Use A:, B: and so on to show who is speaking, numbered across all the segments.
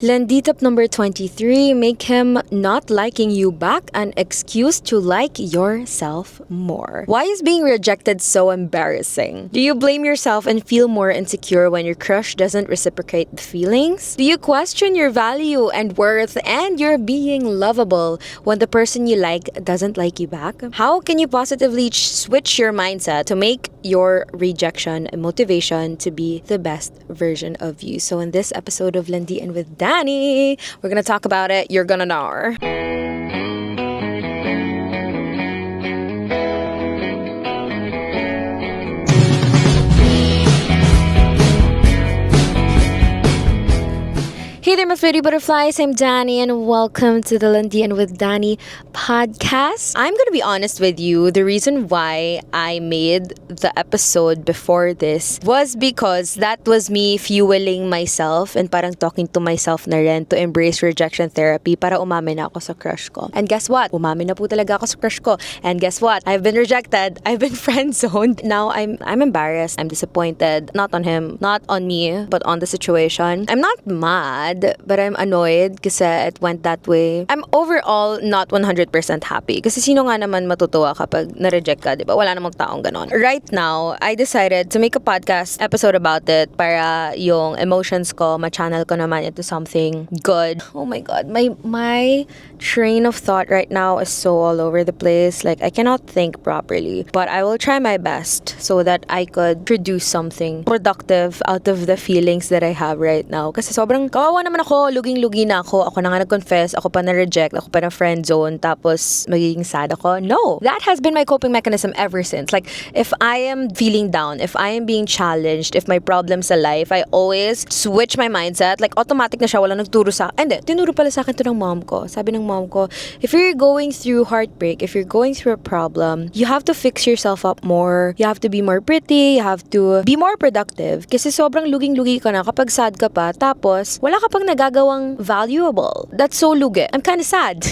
A: Landi tip number 23, make him not liking you back an excuse to like yourself more. Why is being rejected so embarrassing? Do you blame yourself and feel more insecure when your crush doesn't reciprocate the feelings? Do you question your value and worth and your being lovable when the person you like doesn't like you back? How can you positively switch your mindset to make your rejection a motivation to be the best version of you? So in this episode of Landian With Dani, we're gonna talk about it. You're gonna know. Hey there, my pretty butterflies. I'm Dani, and welcome to the Landian With Dani podcast. I'm gonna be honest with you. The reason why I made the episode before this was because that was me fueling myself and parang talking to myself na rin to embrace rejection therapy para umamin na ako sa crush ko. And guess what? Umamin na po talaga ako sa crush ko. And guess what? I've been rejected. I've been friend-zoned. Now I'm embarrassed. I'm disappointed. Not on him, not on me, but on the situation. I'm not mad, but I'm annoyed kasi it went that way. I'm overall not 100% happy kasi sino nga naman matutuwa kapag na-reject ka, di ba? Wala namang taong ganon. Right now, I decided to make a podcast episode about it para yung emotions ko, ma-channel ko naman into something good. Oh my God, my train of thought right now is so all over the place. Like, I cannot think properly. But I will try my best so that I could produce something productive out of the feelings that I have right now. Kasi sobrang kawawa naman ako, luging-lugi na ako. Ako na nga nag-confess, ako pa na-reject, ako pa na-friend zone, tapos magiging sad ako. No! That has been my coping mechanism ever since. Like, if I am feeling down, if I am being challenged, if my problems sa life, I always switch my mindset. Like, automatic na siya, walang nagturo sa akin. Hindi, tinuro pala sa akin to ng mom ko. Sabi ng mom ko, if you're going through heartbreak, if you're going through a problem, you have to fix yourself up more. You have to be more pretty. You have to be more productive. Kasi sobrang luging-lugi ka na kapag sad ka pa. Tapos, wala ka pang nagagawang valuable. That's so lugi. I'm kind of sad.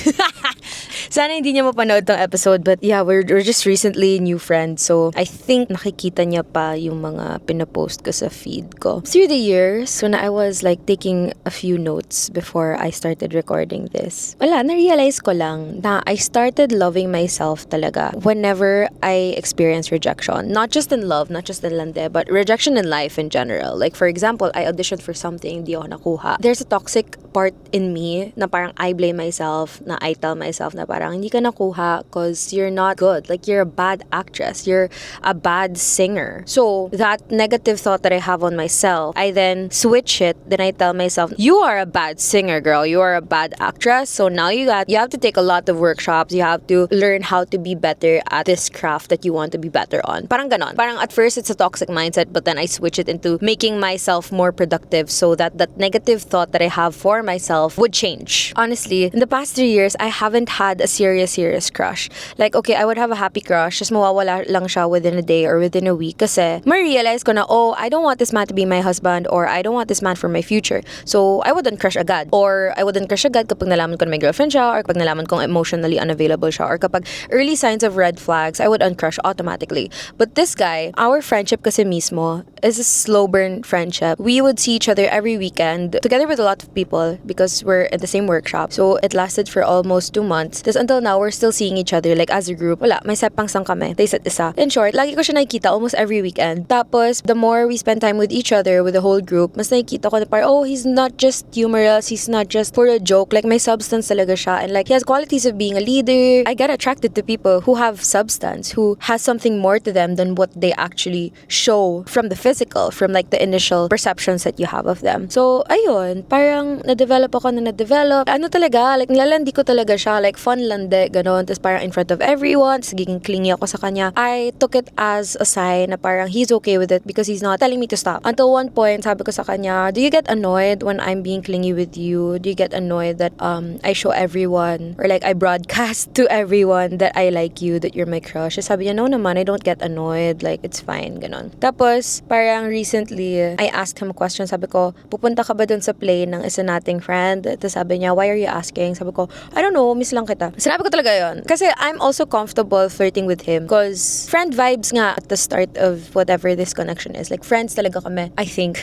A: Sana hindi niya mapanood tong episode. But yeah, we're just recently new friends. So, I think nakikita niya pa yung mga pinapost ko sa feed ko. Through the years, when I was like taking a few notes before I started recording this, na-realize ko lang na I started loving myself talaga whenever I experience rejection. Not just in love, not just in lande, but rejection in life in general. Like, for example, I auditioned for something, di ako nakuha. There's a toxic part in me na parang I blame myself, na I tell myself na parang hindi ka nakuha because you're not good. Like, you're a bad actress. You're a bad singer. So, that negative thought that I have on myself, I then switch it. Then I tell myself, you are a bad singer, girl. You are a bad actress. So now you have to take a lot of workshops. You have to learn how to be better at this craft that you want to be better on. Parang ganon. Parang at first it's a toxic mindset, but then I switch it into making myself more productive so that that negative thought that I have for myself would change. Honestly, in the past 3 years, I haven't had a serious crush. Like, okay, I would have a happy crush, just mawawala lang siya within a day or within a week kasi ma-realize ko na, oh, I don't want this man to be my husband or I don't want this man for my future. So, I wouldn't crush agad. Or I wouldn't crush agad kapag nalaman ko na may girlfriend siya or kapag nalaman kong emotionally unavailable siya or kapag early signs of red flags, I would uncrush automatically. But this guy, our friendship kasi mismo is a slow burn friendship. We would see each other every weekend together with a lot of people because we're at the same workshop. So, it lasted for almost 2 months. Tapos until now, we're still seeing each other like as a group. Wala, may sepangsang kami. Sa isa't isa. In short, lagi ko siya nakikita almost every weekend. Tapos, the more we spend time with each other, with the whole group, mas nakikita ko na parang, oh, he's not just humorous, he's not just for a joke. Like, may substance talaga siya. And like, he has qualities of being a leader. I get attracted to people who have substance, who has something more to them than what they actually show from the physical, from like the initial perceptions that you have of them. So, ayun, parang na-develop ako na na-develop. Ano talaga, like, nilalandi ko talaga siya, like, fun lande, ganon. Tapos parang in front of everyone, tapos giging clingy ako sa kanya. I took it as a sign na parang he's okay with it because he's not telling me to stop. Until one point, sabi ko sa kanya, do you get annoyed when I'm being clingy with you? Do you get annoyed that I show everyone or like I broadcast to everyone that I like you, that you're my crush? Sabi niya, no naman, I don't get annoyed. Like, it's fine, ganon. Tapos, parang recently, I asked him a question. Sabi ko, pupunta ka ba dun sa play ng isa nating friend? Tapos sabi niya, why are you asking? Sabi ko, I don't know, miss lang kita. kita. Sinabi ko talaga yon. Kasi I'm also comfortable flirting with him because friend vibes nga at the start of whatever this connection is. Like, friends talaga kami, I think.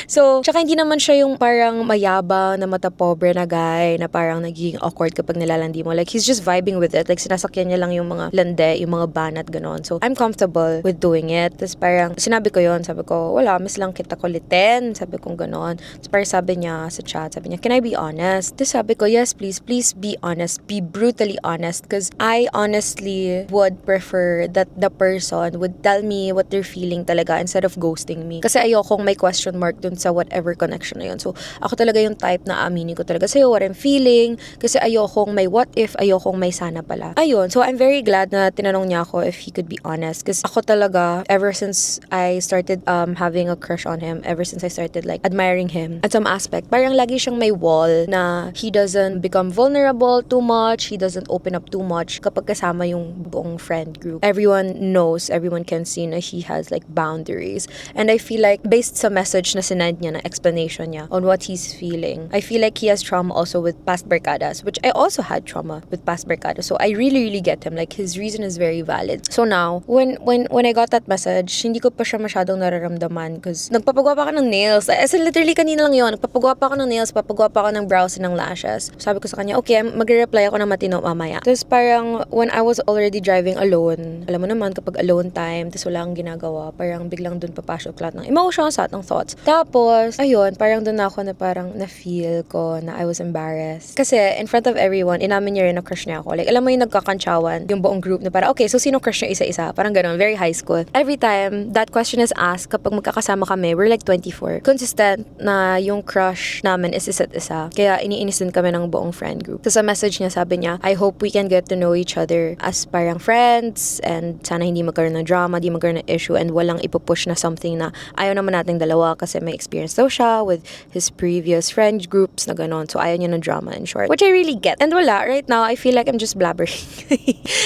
A: So, tsaka hindi naman siya yung parang mayabang na mata pobre na guy na parang nagiging awkward kapag nilalandi mo. Like, he's just vibing with it. Like, sinasakyan niya lang yung mga lande, yung mga banat, ganon. So, I'm comfortable with doing it. Tapos parang, sinabi ko yon, sabi ko, wala, miss lang kita kulitin. Sabi ko ganon. Tapos parang sabi niya sa chat, sabi niya, can I be honest? Tapos sabi ko, yes, please be honest. Be brutally honest. Because I honestly would prefer that the person would tell me what they're feeling talaga instead of ghosting me. Kasi ayokong may question mark dun sa whatever connection na yun. So, ako talaga yung type na aminin ko talaga sa'yo what I'm feeling. Kasi ayokong may what if, ayokong may sana pala. Ayun. So, I'm very glad na tinanong niya ako if he could be honest. Kasi ako talaga, ever since I started having a crush on him, ever since I started like admiring him at some aspect, parang lagi siyang may wall na he doesn't become vulnerable too much, he doesn't open up too much kapag kasama yung buong friend group. Everyone knows, everyone can see na he has like boundaries. And I feel like based sa message na sinend niya, na explanation niya on what he's feeling, I feel like he has trauma also with past barkadas, which I also had trauma with past barkadas. So I really get him. Like, his reason is very valid. So now, when I got that message, hindi ko pa siya masyadong nararamdaman because nagpapagawa pa ako ng nails. As in, literally kanina lang yun. Nagpapagawa pa ako ng nails, papagawa pa ako ng brows and ng lashes. Sabi ko sa kanya, okay, magre-reply ako ng matino mamaya. Tapos parang when I was already driving alone, alam mo naman kapag alone time, tapos wala akong ginagawa, parang biglang dun papasok lahat ng emotions, lahat ng thoughts. Tapos, ayun, parang dun ako na parang na-feel ko na I was embarrassed. Kasi in front of everyone, inamin niya rin na crush niya ako. Like, alam mo yung nagkakantsawan, yung buong group na parang, okay, so sino crush niya isa-isa? Parang ganun, very high school. Every time that question is asked, kapag magkakasama kami, we're like 24. Consistent na yung crush namin is isa't isa. Kaya iniinis din kami ng buong friend group. So sa message niya, sabi niya, I hope we can get to know each other as parang friends and sana hindi magkaroon ng drama, hindi magkaroon ng issue and walang ipupush na something na ayaw naman nating dalawa kasi may experience daw siya with his previous friend groups na ganon. So ayaw niya ng drama in short. Which I really get. And wala, right now, I feel like I'm just blabbering.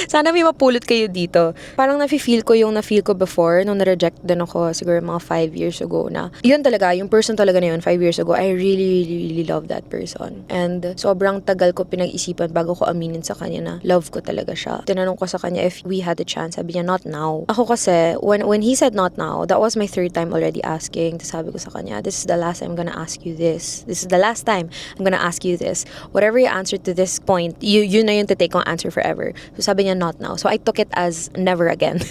A: Sana may mapulot kayo dito. Parang nafe-feel ko yung na-feel ko before nung na-reject din ako siguro mga 5 years ago na yun talaga, yung person talaga na yun 5 years ago, I really love that person. And sobrang tagal ko pinag-isipan bago ko aminin sa kanya na love ko talaga siya. Tinanong ko sa kanya if we had a chance. Sabi niya, not now. Ako kasi, when he said not now, that was my third time already asking. Tapos sabi ko sa kanya, this is the last time I'm gonna ask you this. This is the last time I'm gonna ask you this. Whatever you answer to this point, yun na yung to take kong answer forever. So sabi niya, not now. So I took it as never again.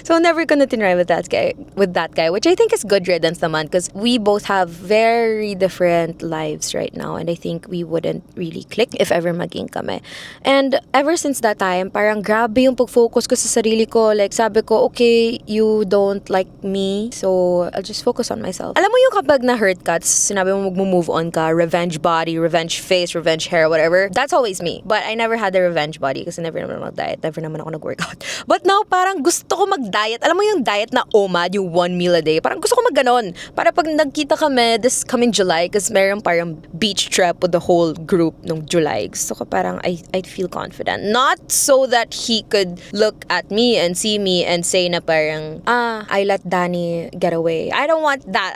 A: So never gonna tinry with that guy, which I think is good riddance naman because we both have very different lives right now and I think we wouldn't really click if ever maging kami. And ever since that time, parang grabe yung pag-focus ko sa sarili ko. Like, sabi ko, okay, you don't like me, so I'll just focus on myself. Alam mo yung kapag na-hurt ka, sinabi mo mag-move on ka, revenge body, revenge face, revenge hair, whatever, that's always me. But I never had a revenge body kasi never naman mag-diet, never naman ako nag-workout. But now, parang gusto ko mag-diet. Alam mo yung diet na OMAD, yung 1 meal a day, parang gusto ko mag-ganon. Para pag nagkita kami this coming July, kasi meron parang beach trip with the whole group nung July, gusto ko parang I'd feel confident. Not so that he could look at me and see me and say na parang, I let Dani get away. I don't want that.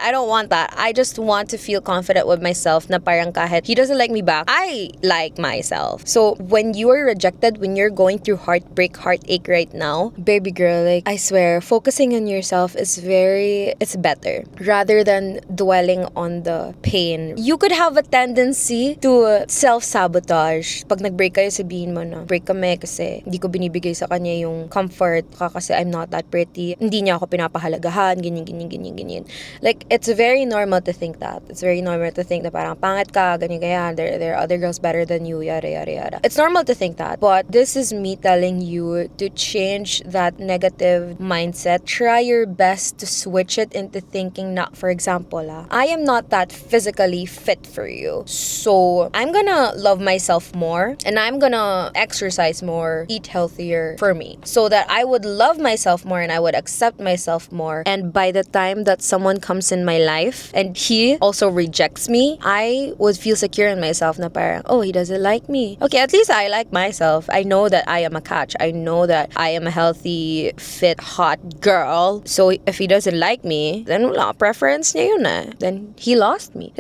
A: I just want to feel confident with myself na parang kahit he doesn't like me back, I like myself. So when you are rejected, when you're going through heartbreak, heartache right now, baby girl, like, I swear, focusing on yourself is it's better rather than dwelling on the pain. You could have a tendency to self-sabotage. Pag nag-break kayo, sabihin mo na, break kami kasi hindi ko binibigay sa kanya yung comfort kasi I'm not that pretty. Hindi niya ako pinapahalagahan, ganyan. Like, it's very normal to think that. It's very normal to think na parang pangit ka, ganyan kaya, there are other girls better than you, yada. It's normal to think that. But this is me telling you to change that negative mindset. Try your best to switch it into thinking na, for example, I am not that physically fit for you. So, I'm gonna love myself more and I'm gonna exercise more, eat healthier for me so that I would love myself more and I would accept myself more. And by the time that someone comes in my life and he also rejects me, I would feel secure in myself na parang, oh, he doesn't like me. Okay, at least I like myself. I know that I am a catch. I know that I am a healthy fit, hot girl. So if he doesn't like me, then wala, preference niya yun eh. Then he lost me.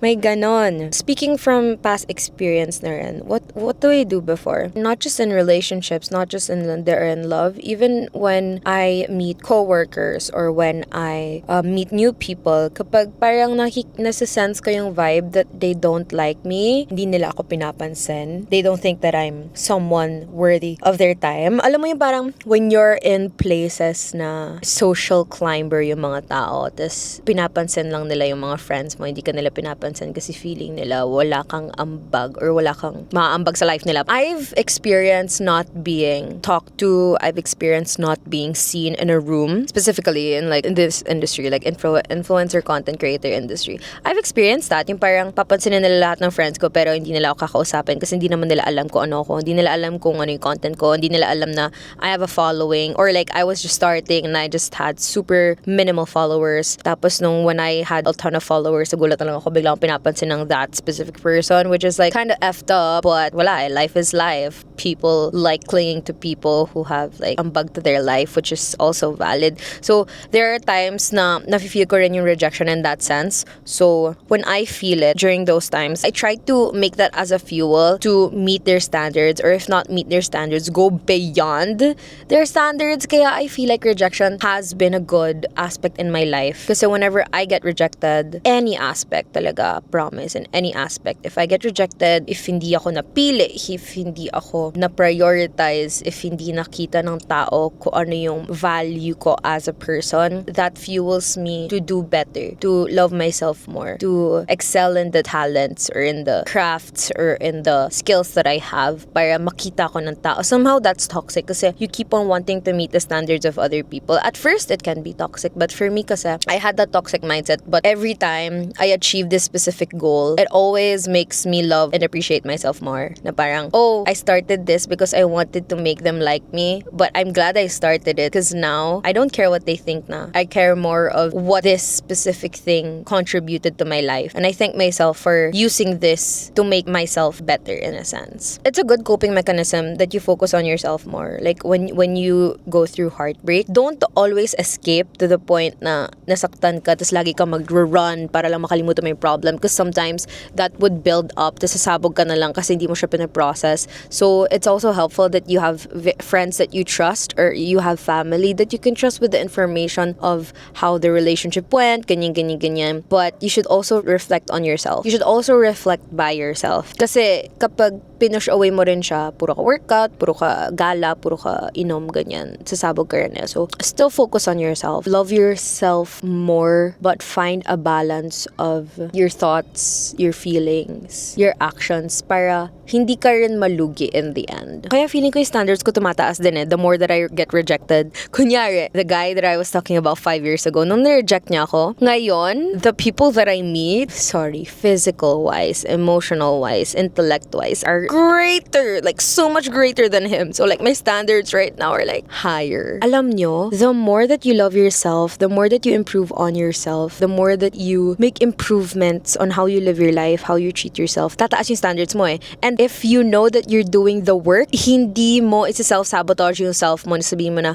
A: May ganon. Speaking from past experience na rin, what do I do before? Not just in relationships, not just in love, even when I meet coworkers or when I meet new people, kapag parang nasa-sense ko yung vibe that they don't like me, hindi nila ako pinapansin, they don't think that I'm someone worthy of their time. Alam mo yung parang when you're in places na social climber yung mga tao, tas pinapansin lang nila yung mga friends mo, hindi ka nila pinapansin kasi feeling nila wala kang ambag or wala kang maaambag sa life nila. I've experienced not being talked to, I've experienced not being seen in a room, specifically in this industry, like influencer content creator industry. I've experienced that, yung parang papansinin nila lahat ng friends ko pero hindi nila ako kakausapin kasi hindi naman nila alam kung ano ako, hindi nila alam kung ano yung content ko, hindi nila alam na I have a following, or like I was just starting and I just had super minimal followers. Tapos when I had a ton of followers, nagulat na lang ako, biglang pinapansin ng that specific person, which is like kind of effed up, but wala, life is life. People like clinging to people who have like ambag to their life, which is also valid. So there are times na nafe-feel ko rin yung rejection in that sense. So when I feel it during those times, I try to make that as a fuel to meet their standards, or if not meet their standards, go beyond their standards. Kaya I feel like rejection has been a good aspect in my life. Kasi whenever I get rejected, any aspect talaga, promise, in any aspect, if I get rejected, if hindi ako napili, if hindi ako na-prioritize, if hindi nakita ng tao kung ano yung value ko as a person, that fuels me to do better, to love myself more, to excel in the talents or in the crafts or in the skills that I have para makita ko ng tao. Somehow that's toxic kasi you keep on wanting to meet the standards of other people. At first, it can be toxic, but for me kasi, I had that toxic mindset, but every time I achieve this specific goal, it always makes me love and appreciate myself more. Na parang, oh, I started this because I wanted to make them like me, but I'm glad I started it because now I don't care what they think na. I care more of what this specific thing contributed to my life. And I thank myself for using this to make myself better in a sense. It's a good coping mechanism that you focus on yourself more. Like when you go through heartbreak, don't always escape to the point na nasaktan ka tapos lagi ka mag-run para lang makalimutan mo yung problem, because sometimes that would build up tapos sasabog ka na lang kasi hindi mo siya pinaprocess. So it's also helpful that you have friends that you trust, or you have family that you can trust with the information of how the relationship went, ganyan. But you should also reflect on yourself. You should also reflect by yourself. Kasi kapag pinush away mo rin siya, puro ka workout, puro ka gala, puro ka inom, ganyan, sasabog ka rin. So still focus on yourself. Love yourself more, but find a balance of your thoughts, your feelings, your actions para hindi ka rin malugi in the end. Kaya feeling ko yung standards ko tumataas din eh, the more that I get rejected. Kunyari, the guy that I was talking about 5 years ago, nung na-reject niya ako, ngayon, the people that I meet, physical-wise, emotional-wise, intellect-wise, are greater, like so much greater than him. So like my standards right now are like higher. Alam nyo, the more that you love yourself, the more that you improve on yourself, the more that you make improvements on how you live your life, how you treat yourself, tataas yung standards mo eh. And if you know that you're doing the work, hindi mo isa-self-sabotage yung self mo, sabihin mo na,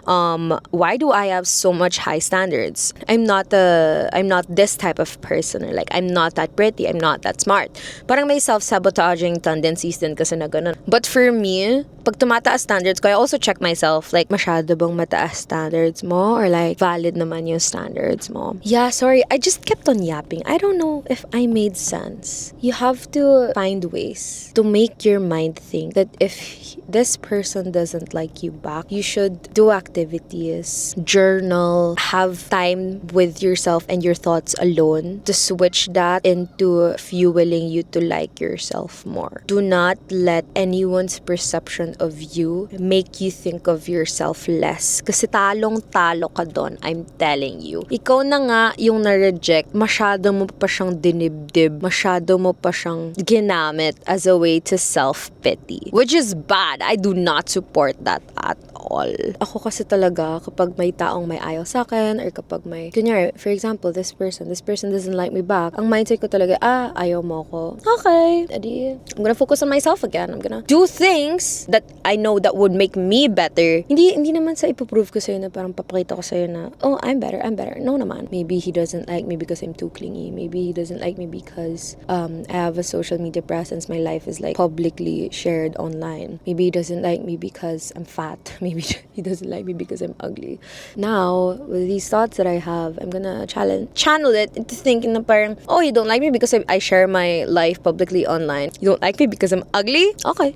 A: why do I have so much high standards? I'm not this type of person, or like I'm not that pretty, I'm not that smart. Parang may self-sabotaging tendencies din kasi na ganun. But for me, pag tumataas standards ko, I also check myself, like masyado bang mataas standards mo, or like valid naman yung standards mo. Yeah, sorry, I just kept on yapping. I don't know if I made sense. You have to find ways to make your mind think that if this person doesn't like you back, you should do activities, journal, have time with yourself and your thoughts alone to switch that into fueling you to like yourself more. Do not let anyone's perception of you make you think of yourself less. Kasi talong-talo ka doon, I'm telling you. Ikaw na nga yung na-reject, masyado mo pa siyang dinibdib, masyado mo pa siyang ginamit as a way to self-pity. Which is bad. I do not support that at all. Ako kasi talaga, kapag may taong may ayaw sa akin, or kapag may, kunyari, for example, this person doesn't like me back, ang mindset ko talaga, ayaw mo ako. Okay, edi, I'm gonna focus on myself again. I'm gonna do things that I know that would make me better. Hindi naman sa ipoprove ko sa'yo na parang papakita ko sa'yo na, oh, I'm better. No naman. Maybe he doesn't like me because I'm too clingy. Maybe he doesn't like me because I have a social media presence. My life is like publicly shared online. Maybe he doesn't like me because I'm fat. Maybe he doesn't like me because I'm ugly. Now, with these thoughts that I have, I'm gonna channel it into thinking na parang, oh, you don't like me because I share my life publicly online. You don't like me because I'm ugly? Okay.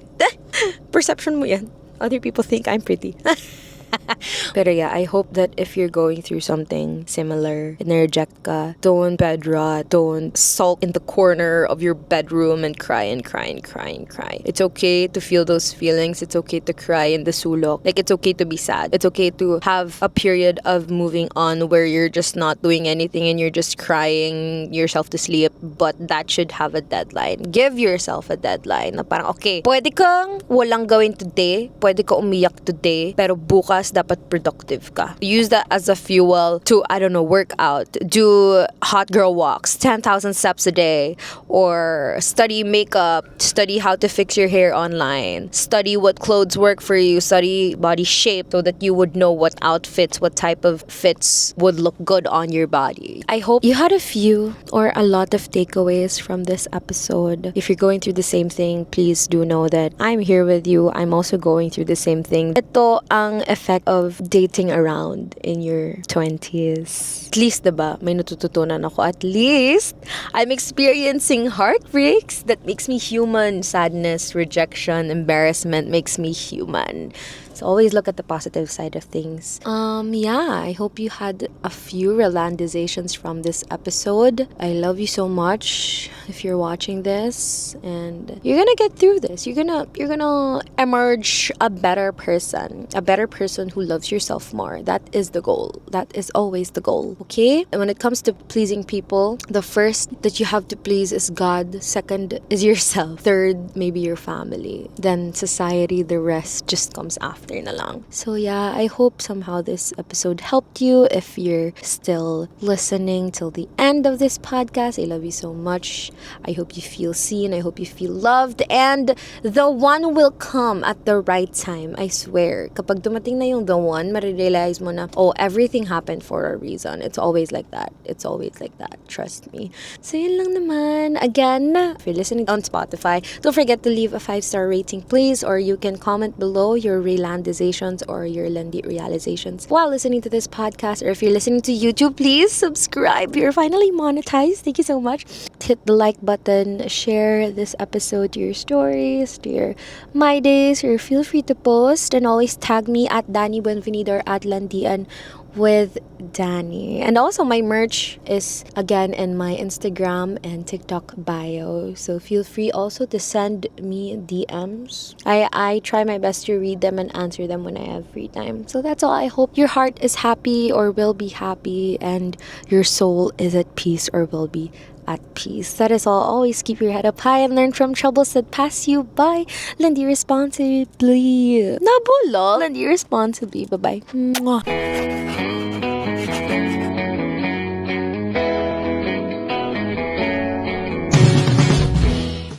A: Perception mo yan. Other people think I'm pretty. Pero yeah, I hope that if you're going through something similar and reject ka, don't bed rot, don't sulk in the corner of your bedroom and cry and cry and cry and cry. It's okay to feel those feelings. It's okay to cry in the sulok. Like, it's okay to be sad. It's okay to have a period of moving on where you're just not doing anything and you're just crying yourself to sleep. But that should have a deadline. Give yourself a deadline na parang, okay, pwede kang walang gawin today, pwede ka umiyak today, pero bukas dapat productive ka. Use that as a fuel to, I don't know, work out, do hot girl walks, 10,000 steps a day, or study makeup, study how to fix your hair online, study what clothes work for you, study body shape so that you would know what outfits, what type of fits would look good on your body. I hope you had a few or a lot of takeaways from this episode. If you're going through the same thing, please do know that I'm here with you. I'm also going through the same thing. Ito ang effect of dating around in your 20s. At least, diba, may natututunan ako. At least, I'm experiencing heartbreaks that makes me human. Sadness, rejection, embarrassment makes me human. So always look at the positive side of things. Yeah, I hope you had a few realizations from this episode. I love you so much if you're watching this, and you're gonna get through this. You're gonna emerge a better person who loves yourself more. That is the goal. That is always the goal. Okay? And when it comes to pleasing people, the first that you have to please is God. Second is yourself. Third, maybe your family. Then society. The rest just comes after na lang. So yeah, I hope somehow this episode helped you. If you're still listening till the end of this podcast, I love you so much. I hope you feel seen. I hope you feel loved. And the one will come at the right time. I swear. Kapag dumating na yung the one, marirealize mo na, oh, everything happened for a reason. It's always like that. It's always like that. Trust me. So yun lang naman. Again, if you're listening on Spotify, don't forget to leave a 5-star rating, please. Or you can comment below your realizations or your Landi realizations while listening to this podcast. Or if you're listening to YouTube, please subscribe. You're finally monetized. Thank you so much. Hit the like button, share this episode to your stories, to your My Days, or feel free to post, and always tag me at Dani Buenvenido or at Landian with Dani. And also my merch is again in my Instagram and TikTok bio. So feel free also to send me DMs. I try my best to read them and answer them when I have free time. So that's all. I hope your heart is happy or will be happy, and your soul is at peace or will be at peace. That is all. Always keep your head up high and learn from troubles that pass you by. Landi responsibly. Nabulol. Landi responsibly. Bye-bye. Mwah.